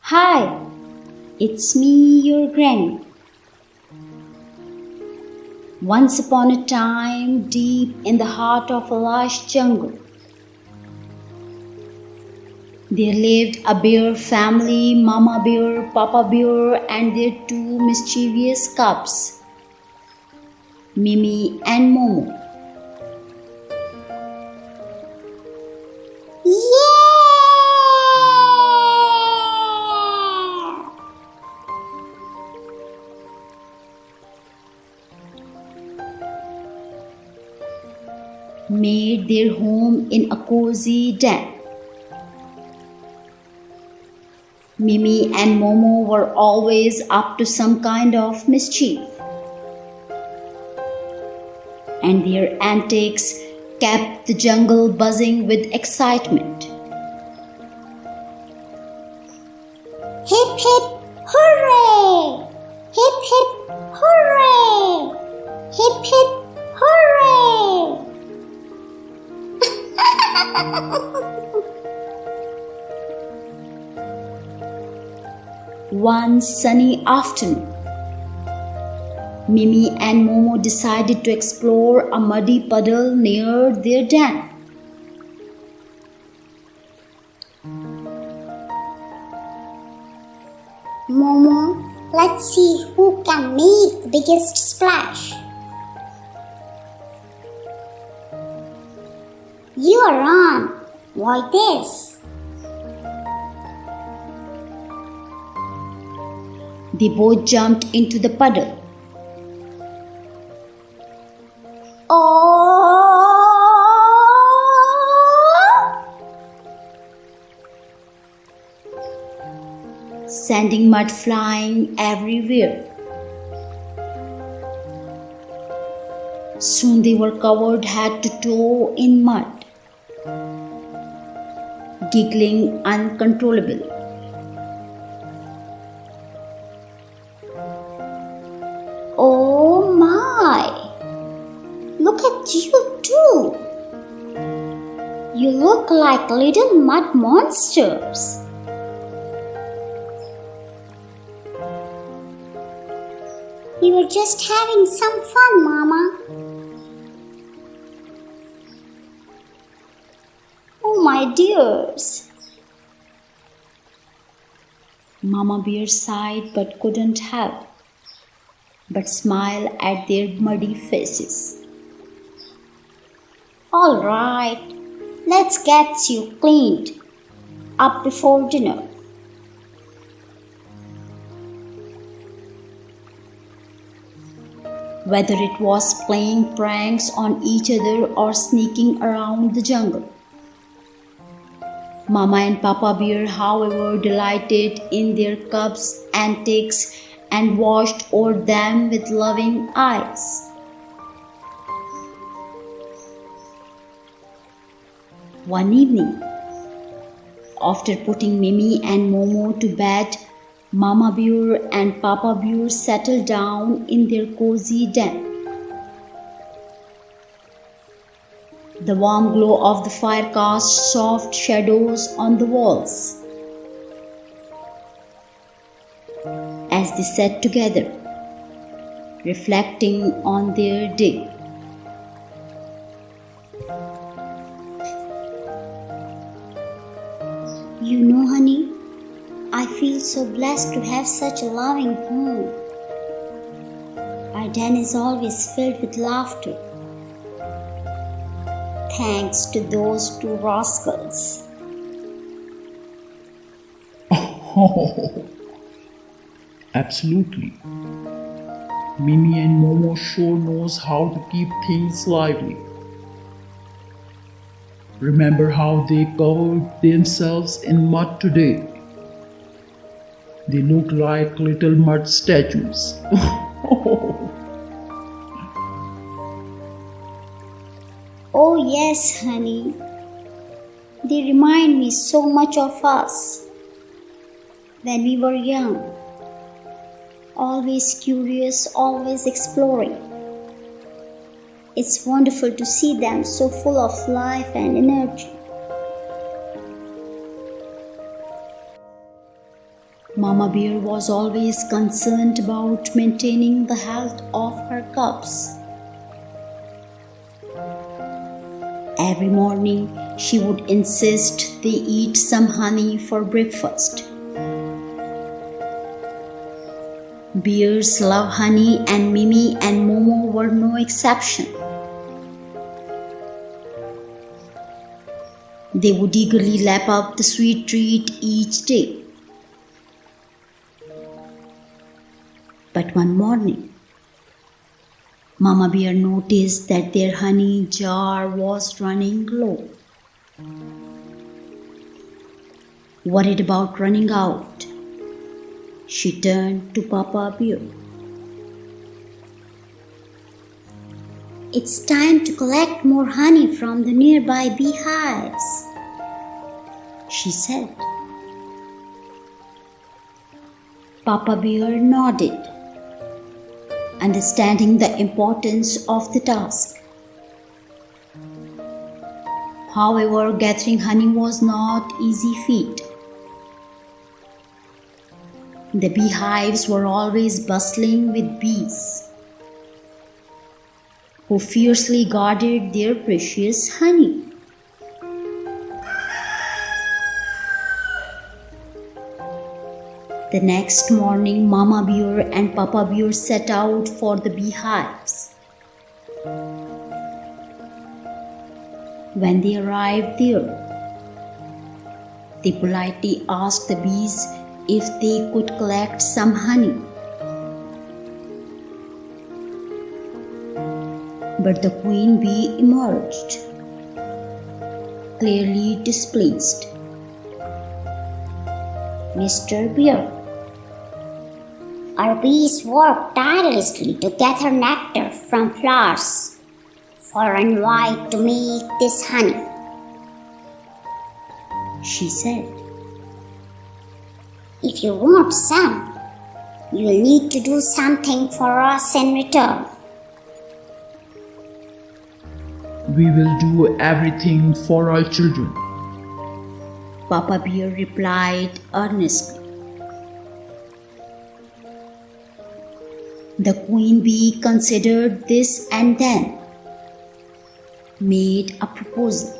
Hi, it's me, your Granny. Once upon a time, deep in the heart of a lush jungle, there lived a bear family, Mama Bear, Papa Bear, and their two mischievous cubs, Mimi and Momo. Made their home in a cozy den. Mimi and Momo were always up to some kind of mischief, and their antics kept the jungle buzzing with excitement. Hip hip hooray! Hip hip hooray! Hip hip hooray! One sunny afternoon, Mimi and Momo decided to explore a muddy puddle near their den. Momo, let's see who can make the biggest splash. You are on. Why this? They both jumped into the puddle. Oh! Sending mud flying everywhere. Soon they were covered head to toe in mud, giggling uncontrollably. Oh my! Look at you too! You look like little mud monsters. We were just having some fun, Mama. Oh my dears! Mama Bear sighed but couldn't help but smile at their muddy faces. All right, let's get you cleaned up before dinner. Whether it was playing pranks on each other or sneaking around the jungle, Mama and Papa Bear, however, delighted in their cubs' antics and watched over them with loving eyes. One evening, after putting Mimi and Momo to bed, Mama Bear and Papa Bear settled down in their cozy den. The warm glow of the fire cast soft shadows on the walls. As they sat together, reflecting on their day. You know, honey, I feel so blessed to have such a loving home. Our den is always filled with laughter, thanks to those two rascals. Oh, absolutely. Mimi and Momo sure knows how to keep things lively. Remember how they covered themselves in mud today? They look like little mud statues. Oh, yes, honey. They remind me so much of us when we were young. Always curious, always exploring. It's wonderful to see them so full of life and energy. Mama Bear was always concerned about maintaining the health of her cubs. Every morning, she would insist they eat some honey for breakfast. Bears love honey, and Mimi and Momo were no exception. They would eagerly lap up the sweet treat each day. But one morning, Mama Bear noticed that their honey jar was running low. Worried about running out, she turned to Papa Bear. It's time to collect more honey from the nearby beehives, she said. Papa Bear nodded, understanding the importance of the task. However, gathering honey was not an easy feat. The beehives were always bustling with bees, who fiercely guarded their precious honey. The next morning, Mama Bear and Papa Bear set out for the beehives. When they arrived there, they politely asked the bees if they could collect some honey. But the queen bee emerged, clearly displeased. Mr. Bear, our bees work tirelessly to gather nectar from flowers for and wide to make this honey, she said. If you want some, you will need to do something for us in return. We will do everything for our children, Papa Bear replied earnestly. The queen bee considered this and then made a proposal.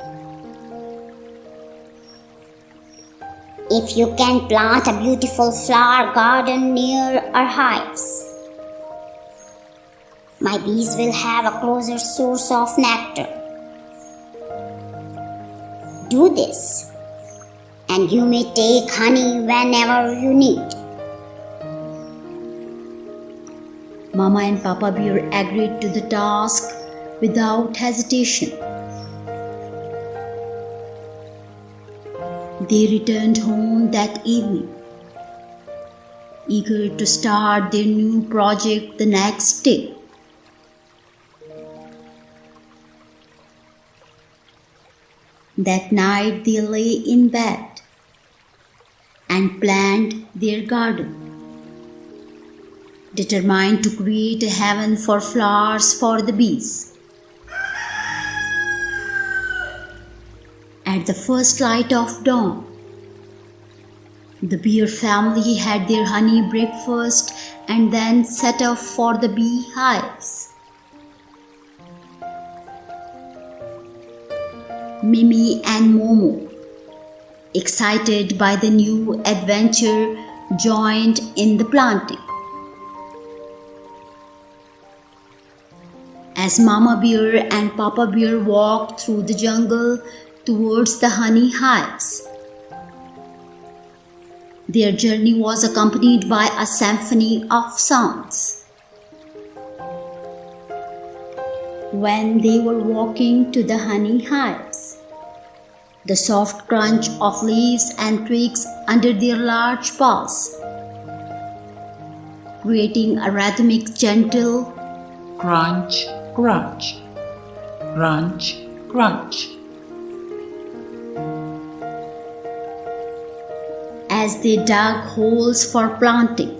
If you can plant a beautiful flower garden near our hives, my bees will have a closer source of nectar. Do this, and you may take honey whenever you need. Mama and Papa Bear agreed to the task without hesitation. They returned home that evening, eager to start their new project the next day. That night they lay in bed and planned their garden, determined to create a heaven for flowers for the bees. At the first light of dawn, the bear family had their honey breakfast and then set off for the beehives. Mimi and Momo, excited by the new adventure, joined in the planting. As Mama Bear and Papa Bear walked through the jungle towards the honey hives, their journey was accompanied by a symphony of sounds. When they were walking to the honey hives, the soft crunch of leaves and twigs under their large paws, creating a rhythmic, gentle crunch, crunch, crunch, crunch. As they dug holes for planting.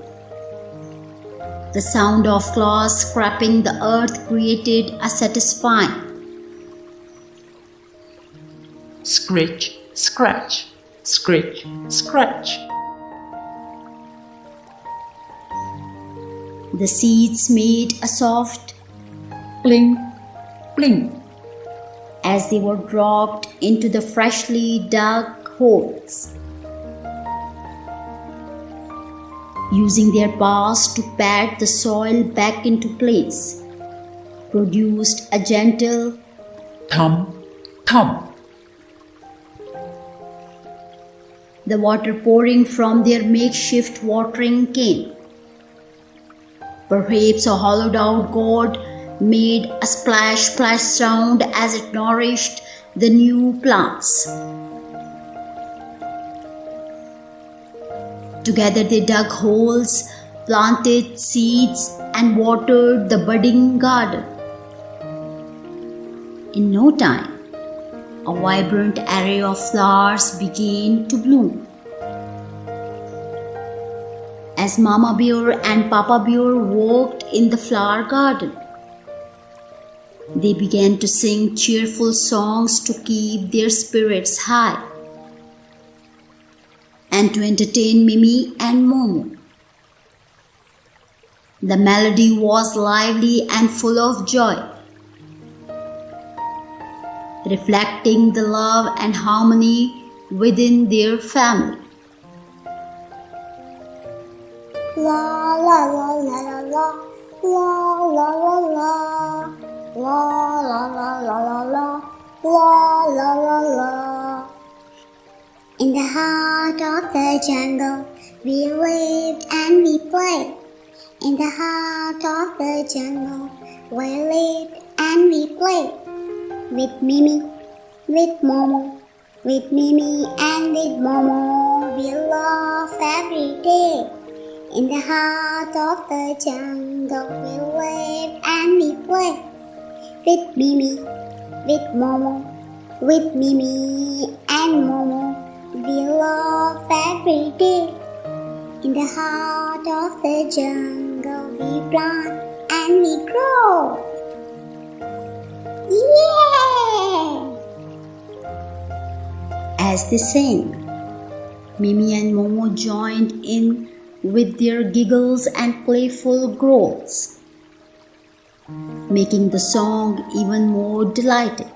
The sound of claws scraping the earth created a satisfying Scratch, scratch, scratch, scratch. The seeds made a soft Pling, pling. as they were dropped into the freshly dug holes. Using their paws to pat the soil back into place, produced a gentle Thump, thump. the water pouring from their makeshift watering can. Perhaps a hollowed out gourd made a splash splash sound as it nourished the new plants. Together they dug holes, planted seeds, and watered the budding garden. In no time, a vibrant array of flowers began to bloom. As Mama Bear and Papa Bear walked in the flower garden, they began to sing cheerful songs to keep their spirits high and to entertain Mimi and Momo. The melody was lively and full of joy, reflecting the love and harmony within their family. La la la la la la la la la la la la la la la la la la. In the heart of the jungle, we lived and we played. In the heart of the jungle, we lived and we played. With Mimi, with Momo, with Mimi and with Momo, we laugh every day. In the heart of the jungle, we live and we play. With Mimi, with Momo, with Mimi and Momo, we laugh every day. In the heart of the jungle, we plant and we grow. Yeah! As they sang, Mimi and Momo joined in with their giggles and playful growls, making the song even more delighted.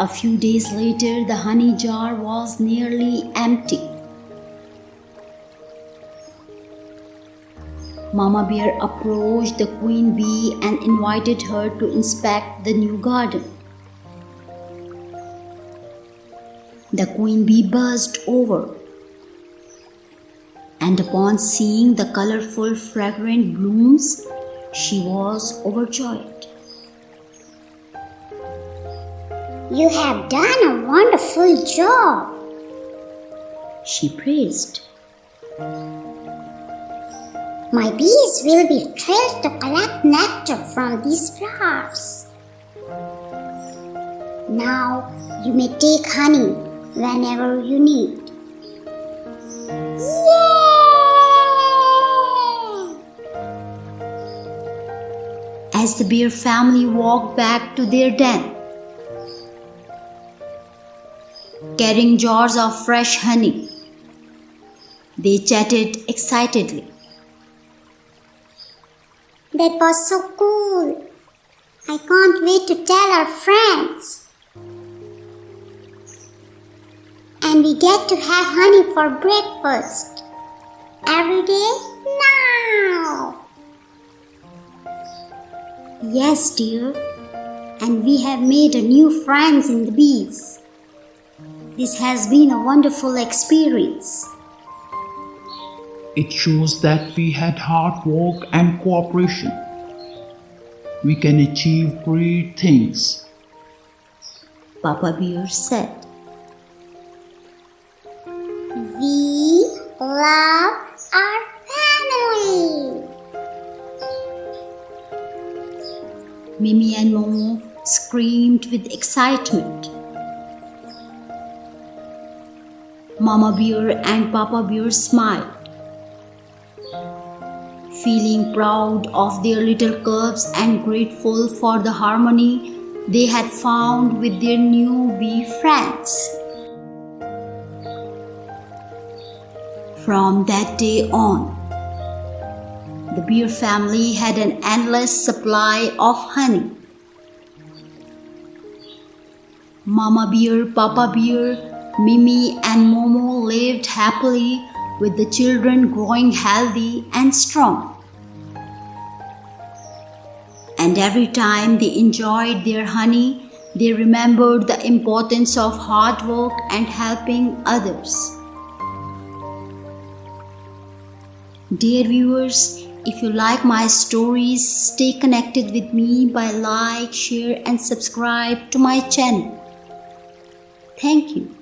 A few days later, the honey jar was nearly empty. Mama Bear approached the queen bee and invited her to inspect the new garden. The queen bee buzzed over, and upon seeing the colorful, fragrant blooms, she was overjoyed. You have done a wonderful job, She praised. My bees will be thrilled to collect nectar from these flowers. Now you may take honey whenever you need. Yay! As the bear family walked back to their den, carrying jars of fresh honey, they chatted excitedly. That was so cool. I can't wait to tell our friends. And we get to have honey for breakfast every day now. Yes, dear, and we have made a new friends in the bees. This has been a wonderful experience. It shows that we had hard work and cooperation. We can achieve great things. Papa Bear said. We love our family. Mimi and Momo screamed with excitement. Mama Bear and Papa Bear smiled, feeling proud of their little cubs and grateful for the harmony they had found with their new bee friends. From that day on, the bear family had an endless supply of honey. Mama bear, Papa bear, Mimi and Momo lived happily with the children growing healthy and strong. And every time they enjoyed their honey, they remembered the importance of hard work and helping others. Dear viewers, if you like my stories, stay connected with me by like, share and subscribe to my channel. Thank you.